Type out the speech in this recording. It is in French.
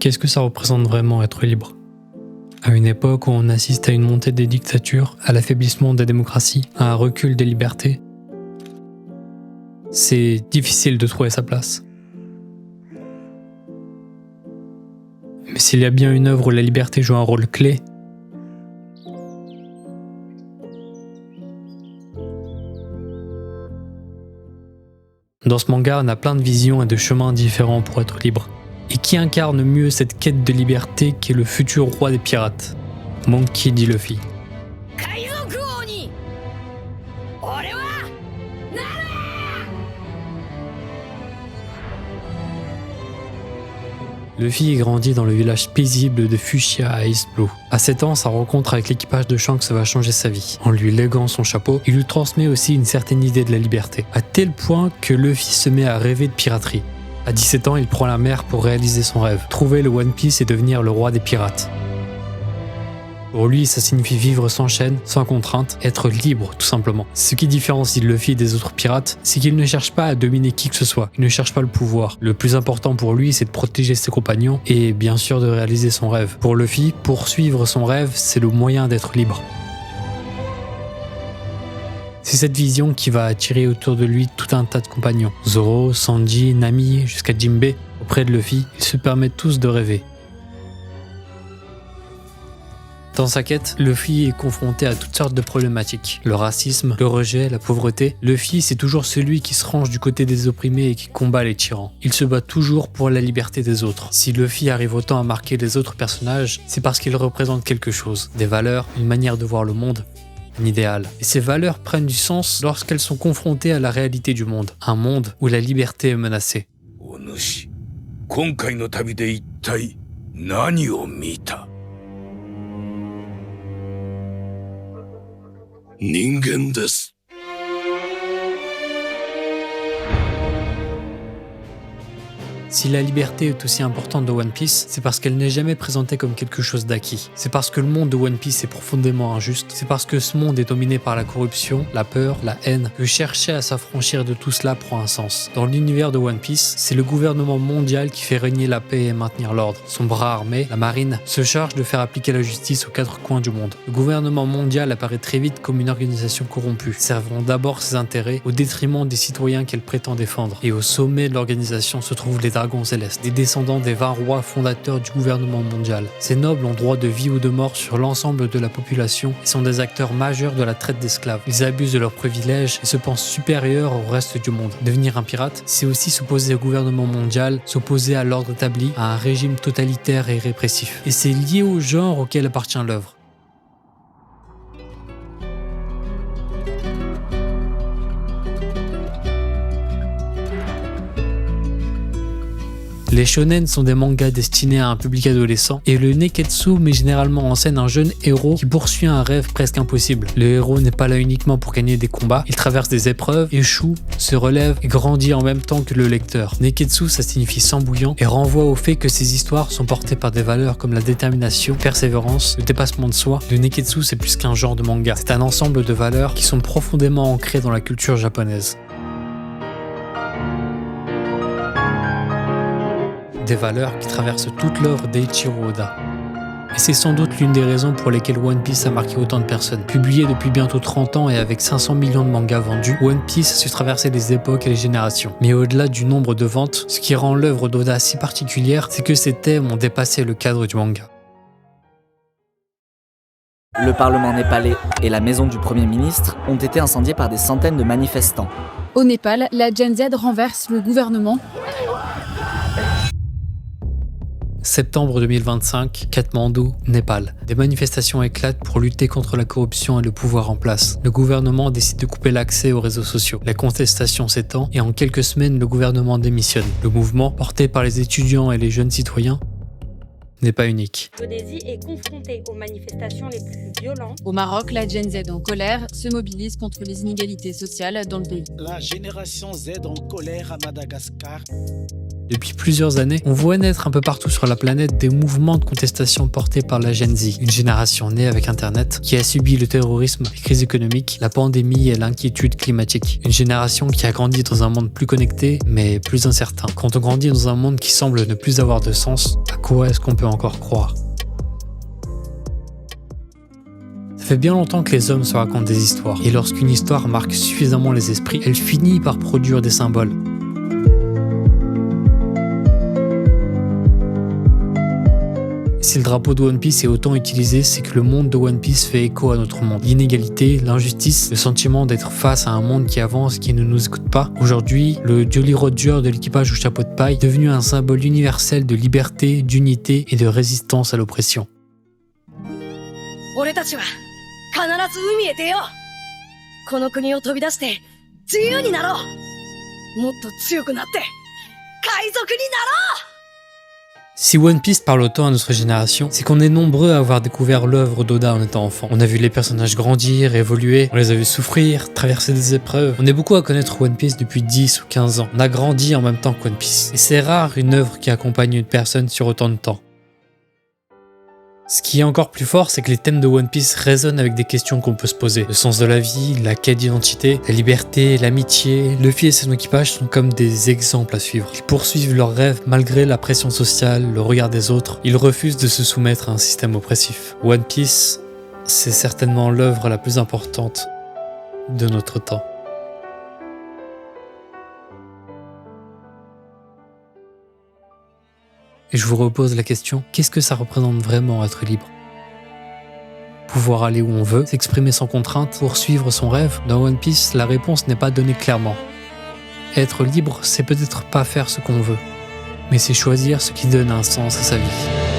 qu'est-ce que ça représente vraiment être libre ? À une époque où on assiste à une montée des dictatures, à l'affaiblissement des démocraties, à un recul des libertés, c'est difficile de trouver sa place. Mais s'il y a bien une œuvre où la liberté joue un rôle clé, dans ce manga, on a plein de visions et de chemins différents pour être libre. Et qui incarne mieux cette quête de liberté qu'est le futur roi des pirates, Monkey D. Luffy. Luffy grandit dans le village paisible de Fushia à East Blue. À 7 ans, sa rencontre avec l'équipage de Shanks va changer sa vie. En lui léguant son chapeau, il lui transmet aussi une certaine idée de la liberté, à tel point que Luffy se met à rêver de piraterie. À 17 ans, il prend la mer pour réaliser son rêve, trouver le One Piece et devenir le roi des pirates. Pour lui, ça signifie vivre sans chaîne, sans contrainte, être libre tout simplement. Ce qui différencie Luffy des autres pirates, c'est qu'il ne cherche pas à dominer qui que ce soit, il ne cherche pas le pouvoir. Le plus important pour lui, c'est de protéger ses compagnons et bien sûr de réaliser son rêve. Pour Luffy, poursuivre son rêve, c'est le moyen d'être libre. C'est cette vision qui va attirer autour de lui tout un tas de compagnons. Zoro, Sanji, Nami, jusqu'à Jinbei. Auprès de Luffy, ils se permettent tous de rêver. Dans sa quête, Luffy est confronté à toutes sortes de problématiques. Le racisme, le rejet, la pauvreté. Luffy, c'est toujours celui qui se range du côté des opprimés et qui combat les tyrans. Il se bat toujours pour la liberté des autres. Si Luffy arrive autant à marquer les autres personnages, c'est parce qu'il représente quelque chose. Des valeurs, une manière de voir le monde, un idéal. Et ces valeurs prennent du sens lorsqu'elles sont confrontées à la réalité du monde. Un monde où la liberté est menacée. Onushi, 今回の旅で一体何を見た? 人間です。 Si la liberté est aussi importante dans One Piece, c'est parce qu'elle n'est jamais présentée comme quelque chose d'acquis. C'est parce que le monde de One Piece est profondément injuste. C'est parce que ce monde est dominé par la corruption, la peur, la haine, que chercher à s'affranchir de tout cela prend un sens. Dans l'univers de One Piece, c'est le gouvernement mondial qui fait régner la paix et maintenir l'ordre. Son bras armé, la marine, se charge de faire appliquer la justice aux 4 coins du monde. Le gouvernement mondial apparaît très vite comme une organisation corrompue, servant d'abord ses intérêts au détriment des citoyens qu'elle prétend défendre. Et au sommet de l'organisation se trouvent les dragons célestes, des descendants des 20 rois fondateurs du gouvernement mondial. Ces nobles ont droit de vie ou de mort sur l'ensemble de la population et sont des acteurs majeurs de la traite d'esclaves. Ils abusent de leurs privilèges et se pensent supérieurs au reste du monde. Devenir un pirate, c'est aussi s'opposer au gouvernement mondial, s'opposer à l'ordre établi, à un régime totalitaire et répressif. Et c'est lié au genre auquel appartient l'œuvre. Les shonen sont des mangas destinés à un public adolescent et le neketsu met généralement en scène un jeune héros qui poursuit un rêve presque impossible. Le héros n'est pas là uniquement pour gagner des combats, il traverse des épreuves, échoue, se relève et grandit en même temps que le lecteur. Neketsu, ça signifie sang bouillant et renvoie au fait que ces histoires sont portées par des valeurs comme la détermination, persévérance, le dépassement de soi. Le neketsu, c'est plus qu'un genre de manga, c'est un ensemble de valeurs qui sont profondément ancrées dans la culture japonaise. Des valeurs qui traversent toute l'œuvre d'Eiichiro Oda. Et c'est sans doute l'une des raisons pour lesquelles One Piece a marqué autant de personnes. Publié depuis bientôt 30 ans et avec 500 millions de mangas vendus, One Piece a su traverser les époques et les générations. Mais au-delà du nombre de ventes, ce qui rend l'œuvre d'Oda si particulière, c'est que ses thèmes ont dépassé le cadre du manga. Le Parlement népalais et la maison du Premier ministre ont été incendiés par des centaines de manifestants. Au Népal, la Gen Z renverse le gouvernement. Septembre 2025, Katmandou, Népal. Des manifestations éclatent pour lutter contre la corruption et le pouvoir en place. Le gouvernement décide de couper l'accès aux réseaux sociaux. La contestation s'étend et en quelques semaines, le gouvernement démissionne. Le mouvement, porté par les étudiants et les jeunes citoyens, n'est pas unique. L'Indonésie est confrontée aux manifestations les plus violentes. Au Maroc, la Gen Z en colère se mobilise contre les inégalités sociales dans le pays. La génération Z en colère à Madagascar. Depuis plusieurs années, on voit naître un peu partout sur la planète des mouvements de contestation portés par la Gen Z, une génération née avec Internet qui a subi le terrorisme, les crises économiques, la pandémie et l'inquiétude climatique. Une génération qui a grandi dans un monde plus connecté, mais plus incertain. Quand on grandit dans un monde qui semble ne plus avoir de sens, à quoi est-ce qu'on peut encore croire ? Ça fait bien longtemps que les hommes se racontent des histoires, et lorsqu'une histoire marque suffisamment les esprits, elle finit par produire des symboles. Si le drapeau de One Piece est autant utilisé, c'est que le monde de One Piece fait écho à notre monde. L'inégalité, l'injustice, le sentiment d'être face à un monde qui avance, qui ne nous écoute pas. Aujourd'hui, le Jolly Roger de l'équipage au chapeau de paille est devenu un symbole universel de liberté, d'unité et de résistance à l'oppression. 俺たちは必ず海へ出よう。この国を飛び出して自由になろう。もっと強くなって海賊になろう。 Si One Piece parle autant à notre génération, c'est qu'on est nombreux à avoir découvert l'œuvre d'Oda en étant enfant. On a vu les personnages grandir, évoluer, on les a vus souffrir, traverser des épreuves. On est beaucoup à connaître One Piece depuis 10 ou 15 ans. On a grandi en même temps que One Piece. Et c'est rare une œuvre qui accompagne une personne sur autant de temps. Ce qui est encore plus fort, c'est que les thèmes de One Piece résonnent avec des questions qu'on peut se poser. Le sens de la vie, la quête d'identité, la liberté, l'amitié. Luffy et son équipage sont comme des exemples à suivre. Ils poursuivent leurs rêves malgré la pression sociale, le regard des autres. Ils refusent de se soumettre à un système oppressif. One Piece, c'est certainement l'œuvre la plus importante de notre temps. Et je vous repose la question, qu'est-ce que ça représente vraiment être libre ? Pouvoir aller où on veut, s'exprimer sans contrainte, poursuivre son rêve ? Dans One Piece, la réponse n'est pas donnée clairement. Être libre, c'est peut-être pas faire ce qu'on veut, mais c'est choisir ce qui donne un sens à sa vie.